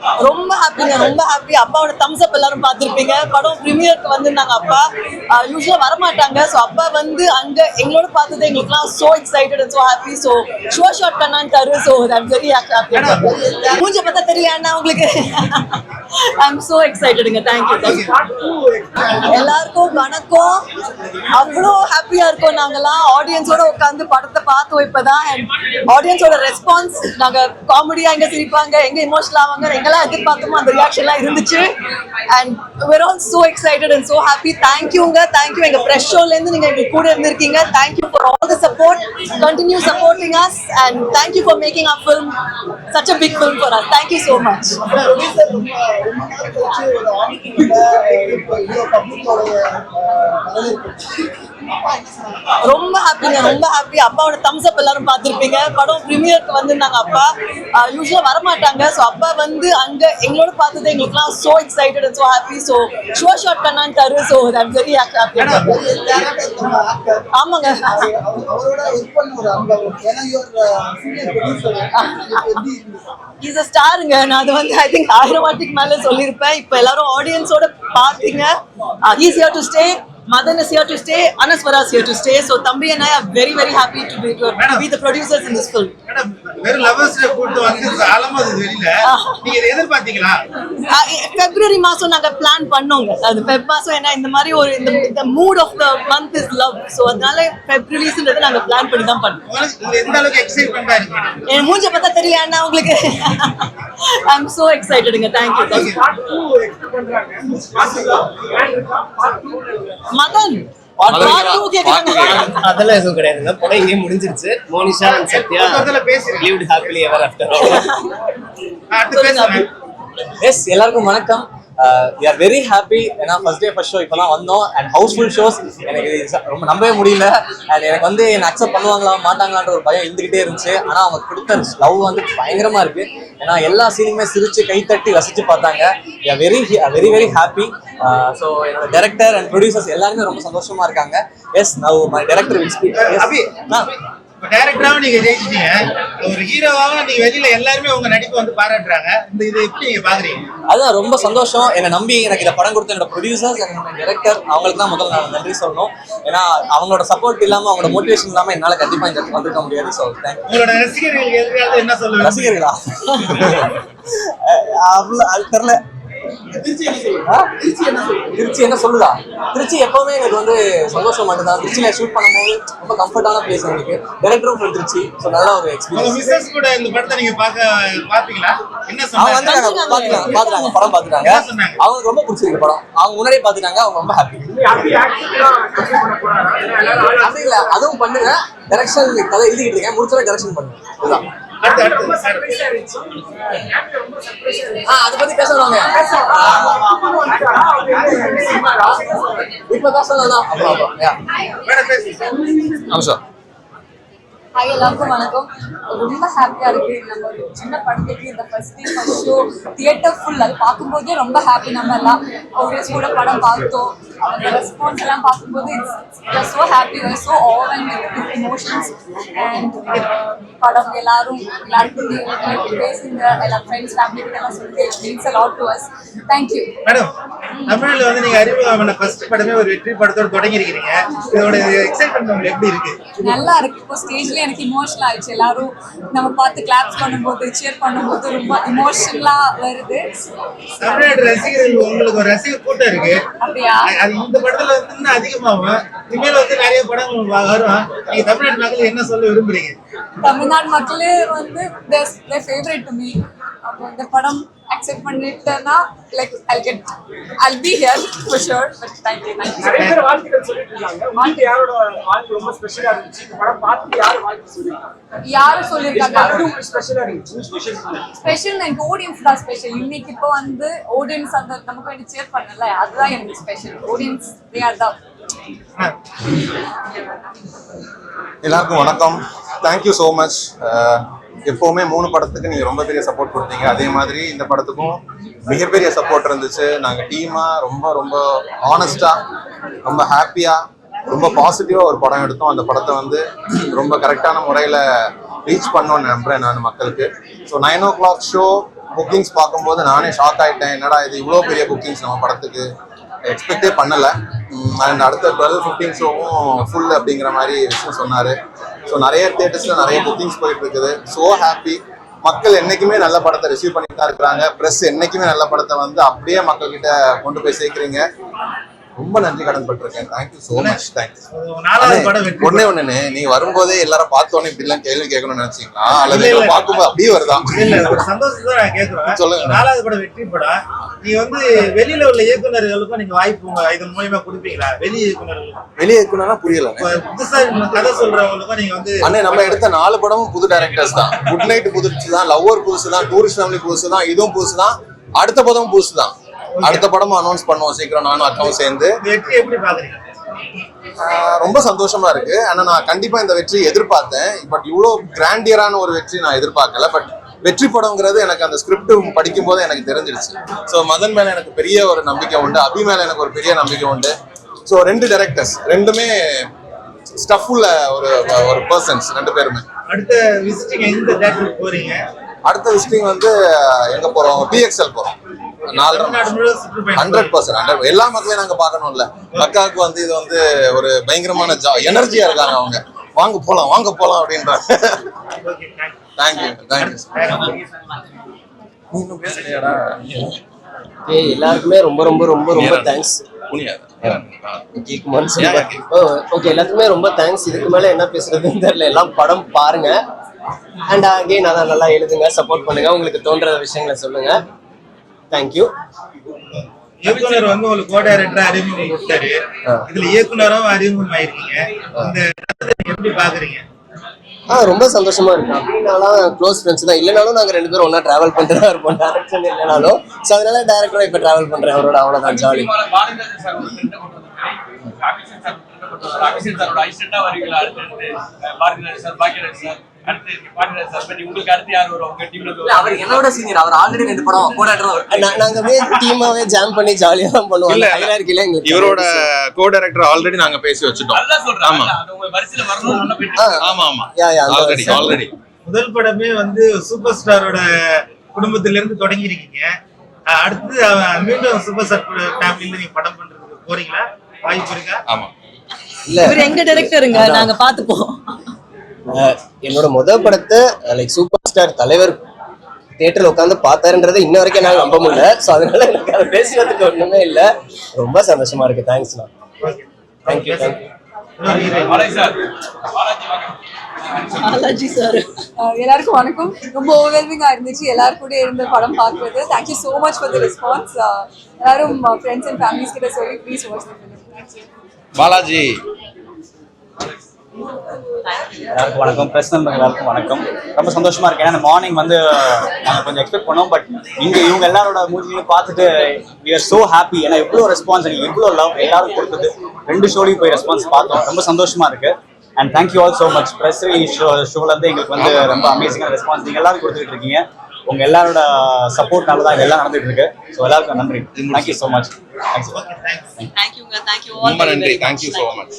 ரொம்ப ஹாப்பி. அப்பாவோட தம்ஸ் அப் எல்லாரும் பார்த்துருப்பீங்க. படம் ப்ரீமியருக்கு வந்திருந்தாங்க. அப்பா யூஸ்வலாக வரமாட்டாங்க. ஸோ அப்பா வந்து அங்கே எங்களோட பார்த்தது எங்களுக்குலாம் so excited and so happy. So sure shot பண்ணான்ட்டாரு. So I'm very happy. மூஞ்ச பார்த்தா தெரியல அண்ணா உங்களுக்கு. ஐம் ஸோ எக்ஸைட்டடுங்க. தேங்க்யூ. எல்லாருக்கும் வணக்கம். அவ்வளோ ஹாப்பியாக இருக்கோம் நாங்கள்லாம். ஆடியன்ஸோட உட்காந்து படத்தை பார்த்தோம் இப்போதான். அண்ட் ஆடியன்ஸோட ரெஸ்பான்ஸ், நாங்கள் காமெடியாக எங்கே சிரிப்பாங்க, எங்கே இமோஷனல் ஆவாங்க, எங்கெல்லாம் எதிர்பார்த்தோமோ அந்த ரியாக்ஷன்லாம் இருந்துச்சு. And we're all so excited and so happy. தேங்க்யூங்க. தேங்க்யூ. எங்கள் ஃப்ரெஷ் ஷோலேருந்து நீங்கள் எங்கள் கூட இருந்திருக்கீங்க. Thank you for all the support. Continue supporting us and thank you for making our film such a big film for us. Thank you so much. ரொம்ப happy. அப்பாவோட Thums அப் எல்லாரும் பார்த்துருப்பீங்க. படம் ப்ரீமியருக்கு வந்திருந்தாங்க. அப்பா யூஸ்வலாக வரமாட்டாங்க. ஸோ அப்பா வந்து அங்கே எங்களோட பார்த்தது எங்களுக்குலாம் so excited and so happy. So sure shot பண்ணான்ட்டாரு. So I'm very happy. ஆமாங்க. இஸ் அ ஸ்டாருங்க. நான் அது வந்து ஐ திங்க் 1000 வாட்டிக்கு மேலே சொல்லியிருப்பேன். இப்போ எல்லாரும் ஆடியன்ஸோட பார்த்தீங்க. He's here to stay. Madan is here to stay. Anaswara is here to stay. So Thambi and I are very happy to be the producers in this film. Madam, very lovers day கூட்டி வந்து ஆலமது வெளியில நீங்க இத எதிர்பார்த்தீங்களா? February மாசம் நாங்க plan பண்ணோங்க. அது Feb மாசம் என்ன இந்த மாதிரி ஒரு இந்த mood of the month is love. So அதனால Feb releaseன்றத நாங்க பிளான் பண்ணி தான் பண்ணோம். உங்களுக்கு எந்த அளவுக்கு எக்ஸைட்மென்ட்டா இருக்கு மேடம்? என் மூஞ்ச பார்த்தா தெரியல அண்ணா உங்களுக்கு. I'm so excitedங்க. Thank you. Madan அதெல்லாம் எதுவும் கிடையாதுங்க. படம் இங்கே முடிஞ்சிருச்சு. Monisha and Sathya lived happily ever after. Yes, எல்லாருக்கும் வணக்கம். we are very happy. ஏன்னா ஃபர்ஸ்ட் டே ஃபர்ஸ்ட் ஷோ இப்போ தான் வந்தோம். அண்ட் ஹவுஸ்ஃபுல் ஷோஸ் எனக்கு ரொம்ப நம்பவே முடியல. அண்ட் எனக்கு வந்து என்னை அக்செப்ட் பண்ணுவாங்களா மாட்டாங்களான்ற ஒரு பயம் இருந்துகிட்டே இருந்துச்சு. ஆனால் அவங்க கொடுத்த லவ் வந்து பயங்கரமாக இருக்குது. ஏன்னா எல்லா சீனுமே சிரித்து கைத்தட்டி ரசித்து பார்த்தாங்க. Very happy. ஸோ என்னோட டைரக்டர் அண்ட் ப்ரொடியூசர்ஸ் எல்லாருமே ரொம்ப சந்தோஷமாக இருக்காங்க. Yes, now my director will speak. டைரக்டராவும் நீங்க ஜெயிச்சிட்டீங்க. ஒரு ஹீரோவாவும் நீங்க வெளியில எல்லாருமே உங்க நடிப்பை வந்து பாராட்டுறாங்க. இதை எப்படி நீங்க பாக்குறீங்க? அதுதான் ரொம்ப சந்தோஷம். என்னை நம்பி எனக்கு இந்த படம் கொடுத்த என்னோட ப்ரொடியூசர்ஸ் அண்ட் டைரக்டர் அவங்களுக்கு தான் முதல்ல நான் நன்றி சொல்லணும். ஏன்னா அவங்களோட சப்போர்ட் இல்லாமல் அவங்களோட மோட்டிவேஷன் இல்லாமல் என்னால் கண்டிப்பாக இந்த இடத்துக்கு வந்திருக்க முடியாது. So thank you. உங்களோட ரசிகர்கள் என்ன சொல்லுங்க? ரசிகர்களா? அவ்வளோ அது தெரில. திருச்சி என்ன சொல்லுதா? திருச்சி எப்பவுமே எனக்கு வந்து சந்தோஷம் மட்டும்தான். திருச்சியில ஷூட் பண்ணும்போது ரொம்ப கம்ஃபர்டான பிளேஸ் எனக்கு. டைரக்டரும் ஃப்ரம் திருச்சி. ஸோ நல்ல ஒரு எக்ஸ்பீரியன்ஸ். மிஸ்ஸஸ் கூட இந்த படத்தை நீங்க பாத்தீங்களா? என்ன சொன்னாங்க? பாத்துட்டாங்க, படம் பாத்துட்டாங்க. அவங்களுக்கு ரொம்ப பிடிச்சிருக்கு படம். அவங்க முன்னாடியே பாத்துட்டாங்க. அவங்க ரொம்ப ஹாப்பி. அப்படி இல்ல, அதுவும் பண்ணுங்க. டைரக்ஷன் கதை எழுதிக்கிட்டு இருக்கேன். முடிச்சாலும் டைரக்ஷன் பண்ணுங்க. இதுதான். அதை பத்தி பேசலாங்க. இப்ப பேசலாம். அப்புறம் ஹாய், எல்லாருக்கும் வணக்கம். ரொம்ப ஹாப்பியாக இருக்குது. நம்ம ஒரு சின்ன படத்துக்கு இந்த ஃபர்ஸ்ட் ஷோ தியேட்டர் ஃபுல். அது பார்க்கும்போதே ரொம்ப ஹாப்பி. நம்ம எல்லாம் ஆடியன்ஸ் கூட படம் பார்த்தோம். அவங்க ரெஸ்பான்ஸ் எல்லாம் பார்க்கும்போது it's so happy. So overwhelmed with emotions. And படம் எல்லாருக்கும் பேசுங்க. எல்லா ஃப்ரெண்ட்ஸ் ஃபேமிலி கிட்ட எல்லாம் சொல்லி it means a lot to us. Thank you. Madam, தமிழ்ல வந்து நீங்க அறிமுகமான ஃபர்ஸ்ட் படமே ஒரு வெற்றி படத்தோட தொடங்கி இருக்கீங்க. இதோட எக்ஸைட்மென்ட் உங்களுக்கு எப்படி இருக்கு? நல்லா இருக்கு. இப்போ ஸ்டேஜ்ல எனக்கு இமோஷனல் ஆயிடுச்சு. எல்லாரும் நம்ம பார்த்து கிளாப்ஸ் பண்ணும்போது சேர் பண்ணும்போது ரொம்ப இமோஷனலா வருது. தமிழ்நாடு ரசிகர்கள் உங்களுக்கு ஒரு ரசிகர் கூட்டம் இருக்கு. அப்படியா? அது இந்த படத்துல வந்து இன்னும் அதிகமாகும். இனிமேல் வந்து நிறைய படங்கள் வரும். நீங்க தமிழ்நாட்டு மக்கள் என்ன சொல்ல விரும்புறீங்க? தமிழ்நாடு மக்களே வந்து their favorite to me. அப்போ இந்த படம் அக்செப்ட் பண்ணிட்டேன்னா like I'll be here for sure. But thank you. நிறைய பேர் வாழ்த்துக்கள் சொல்லிட்டு இருக்காங்க. உங்களுக்கு யாரோட வாழ்த்து ரொம்ப ஸ்பெஷலா இருந்துச்சு? இந்த படம் பார்த்து யார் வாழ்த்து சொல்லிருக்காங்க? யாரு சொல்லிருக்காங்க? ஸ்பெஷலா இருந்துச்சு. ஸ்பெஷல் எனக்கு ஆடியன்ஸ் தான் ஸ்பெஷல். இன்னைக்கு இப்போ வந்து ஆடியன்ஸ் அந்த நமக்கு வேண்டி சேர் பண்ணல, அதுதான் எனக்கு special. Audience they are the. எல்லாருக்கும் வணக்கம். Thank you so much. எப்போவுமே 3 படத்துக்கு நீங்கள் ரொம்ப பெரிய சப்போர்ட் கொடுத்தீங்க. அதே மாதிரி இந்த படத்துக்கும் மிகப்பெரிய சப்போர்ட் இருந்துச்சு. நாங்கள் டீமாக ரொம்ப ஆனஸ்டாக, ரொம்ப ஹாப்பியாக, ரொம்ப பாசிட்டிவாக ஒரு படம் எடுத்தோம். அந்த படத்தை வந்து ரொம்ப கரெக்டான முறையில் ரீச் பண்ணோன்னு நம்புகிறேன் நான் மக்களுக்கு. ஸோ 9 o'clock ஷோ புக்கிங்ஸ் பார்க்கும்போது நானே ஷாக் ஆயிட்டேன். என்னடா இது இவ்வளோ பெரிய புக்கிங்ஸ் நம்ம படத்துக்கு எக்ஸ்பெக்டே பண்ணலை. அண்ட் அடுத்த 12-15 ஷோவும் ஃபுல் அப்படிங்கிற மாதிரி விஷயம் சொன்னார். ஸோ நிறைய தியேட்டர்ஸில் நிறைய புக்கிங்ஸ் போயிட்டு இருக்குது. So happy. மக்கள் என்னைக்குமே நல்ல படத்தை ரிசீவ் பண்ணிட்டு தான் இருக்கிறாங்க. ப்ரெஸ் என்னைக்குமே நல்ல படத்தை வந்து அப்படியே மக்கள்கிட்ட கொண்டு போய் சேர்க்குறீங்க. ரொம்ப நன்றி கடன் பட்டிருக்கேன். Thank you so much. தேங்க்ஸ். 4வது படம் வெற்றி. ஒண்ணே நீங்க வரும்போதே எல்லாரும் பார்த்தோன்னே இப்படி எல்லாம் கேள்வி கேட்கணும்னு நினைச்சீங்களா அல்லது பார்க்கும்போது அப்படியே வருதா? இல்ல ஒரு சந்தோஷத்தை நான் கேட்கிறேன். சொல்லுங்க. 4வது படம் வெற்றி படம். நீங்க வந்து வெளியில உள்ள இயக்குநர்களுக்கும் நீங்க வாய்ப்பு இதன் மூலியமா கொடுப்பீங்களா? வெளி இயக்குனரா புரியல. புதுசா கதை சொல்றவங்களுக்கும் நீங்க வந்து அண்ணே நம்ம எடுத்த 4 படமும் புது டைரக்டர்ஸ் தான். குட் நைட் புதுசு தான், லவ்வர் புதுசு தான், டூரிஸ்ட் ஃபேமிலி புதுசு தான், இதுவும் புதுசு தான், அடுத்த படமும் புதுசு தான். அடுத்த படமும் அனௌன்ஸ் பண்ணுவோம் சீக்கிரம், நானும் அக்காவும் சேர்ந்து. வெற்றி எப்படி பாக்குறீங்க? ரொம்ப சந்தோஷமா இருக்கு. ஆனா நான் கண்டிப்பா இந்த வெற்றி எதிர்பார்த்தேன். பட் இவ்வளோ கிராண்டியரான ஒரு வெற்றி நான் எதிர்பார்க்கல. பட் வெற்றி படம்ங்கிறது எனக்கு அந்த ஸ்கிரிப்ட் படிக்கும் போது எனக்கு தெரிஞ்சிருச்சு. ஸோ மதன் மேல எனக்கு பெரிய ஒரு நம்பிக்கை உண்டு, அபி மேல எனக்கு ஒரு பெரிய நம்பிக்கை உண்டு. ஸோ 2 டைரக்டர்ஸ், 2மே ஸ்டஃப் உள்ள ஒரு பர்சன்ஸ் 2 பேருமே. அடுத்த விசிட்டிங் எந்த தியேட்டருக்கு போறீங்க? அடுத்த விசிட்டிங் வந்து எங்க போறோம்? PXL போறோம். 100% எல்லா மக்களையும் நாங்க பார்க்கணும்ல. அக்காவுக்கு வந்து இது வந்து ஒரு பயங்கரமான எனர்ஜியா இருக்காங்க அவங்க. வாங்க போலாம் அப்படின்றாங்க. தேங்க்யூ. நீங்க பேசுறியாடா? எல்லாருக்குமே ரொம்ப ரொம்ப ரொம்ப ரொம்ப தேங்க்ஸ். ஓகே, எல்லாத்துக்குமே ரொம்ப தேங்க்ஸ். இதுக்கு மேல என்ன பேசுறதுன்னு தெரியல. எல்லாம் படம் பாருங்க. அண்ட் அகைன் அதான் நல்லா எழுதுங்க, சப்போர்ட் பண்ணுங்க, உங்களுக்கு தோன்ற விஷயங்களை சொல்லுங்க. தேங்க்யூ. இயக்குனர் வந்து உங்களுக்கு கோ டைரக்டரா அறிமுகம் கொடுத்தாரு. இதுல இயக்குனரும் அறிமுகம் ஆயிருக்கீங்க. இந்த எப்படி பாக்குறீங்க? ரொம்ப சந்தோஷமா இருக்கு. அப்படின்னாலும் க்ளோஸ் ஃப்ரெண்ட்ஸ் தான். இல்லைனாலும் நாங்க 2 பேரும் ஒன்னா டிராவல் பண்ணிட்டு தான் இருப்போம். டைரக்ஷன் இல்லைனாலும். ஸோ அதனால டைரக்டரா இப்ப டிராவல் பண்றேன் அவரோட. அவ்வளவுதான் ஜாலி. அவர் என்னோட சீனியர். அவர் ஆல்ரெடி 2 படம் நாங்க டீமாவே ஜாம் பண்ணி ஜாலியா தான் பண்ணுவோம். ஹைரார்க்கில எங்களுக்கு இவரோட கோ டைரக்டர் ஆல்ரெடி நாங்க பேசி வச்சிட்டோம். ஆல்ரெடி முதல் படமே வந்து சூப்பர் ஸ்டாரோட குடும்பத்தில இருந்து தொடங்கி இருக்கீங்க. அடுத்து மீண்டும் சூப்பர் ஸ்டார் ஃபேமிலில நீங்க படம் பண்றதுக்கு போறீங்களா? வாய்ப்பு இருக்கா? ஆமா. இல்ல, இவர் எங்க டைரக்டருங்க, நாங்க பாத்துப்போம். என்னோட முதல் படத்தை லைக் சூப்பர் ஸ்டார் தலைவர் தியேட்டர்ல உட்காந்து பார்த்தாருன்றதை இன்ன வரைக்கும் என்னால நம்ப முடியல. ஸோ அதனால எனக்கு அதை பேசுறதுக்கு ஒண்ணுமே இல்லை. ரொம்ப சந்தோஷமா இருக்கு. தேங்க்ஸ்ண்ணா. தேங்க்யூ. பாலாஜி சார், எல்லாருக்கும் வணக்கம். ரொம்ப ஓவர்வெல்மிங்கா இருந்துச்சு எல்லாரும் கூட இருந்த படம் பார்க்குறது. Thank you so much for the response. எல்லாரும் ஃப்ரெண்ட்ஸ் அண்ட் ஃபேமிலிஸ் கிட்ட சொல்லி please watch the film. Balaji. எல்லாருக்கும் வணக்கம். பிரஸ் நண்பர்கள் எல்லாருக்கும் வணக்கம். ரொம்ப சந்தோஷமா இருக்கு. ஏன்னா மார்னிங் வந்து நாங்கள் கொஞ்சம் எக்ஸ்பெக்ட் பண்ணோம். பட் இவங்க எல்லாரோட மூவியும் பார்த்துட்டு we are so happy. ஏன்னா எவ்வளோ ரெஸ்பான்ஸ், எவ்வளோ லவ் எல்லாரும் கொடுத்தது. 2 ஷோலையும் போய் ரெஸ்பான்ஸ் பார்த்தோம். ரொம்ப சந்தோஷமா இருக்கு. And thank you all so much. Press ஷோல இருந்து எங்களுக்கு வந்து ரொம்ப அமேசிங்கான ரெஸ்பான்ஸ் நீங்கள் எல்லாரும் கொடுத்துட்டு இருக்கீங்க. உங்க எல்லாரோட சப்போர்ட்னால தான் இதெல்லாம் நடந்துட்டு இருக்கு. ஸோ எல்லாருக்கும் நன்றி. Thank you so much. தேங்க்யூங்க. தேங்க்யூ ரொம்ப நன்றி. Thank you so much.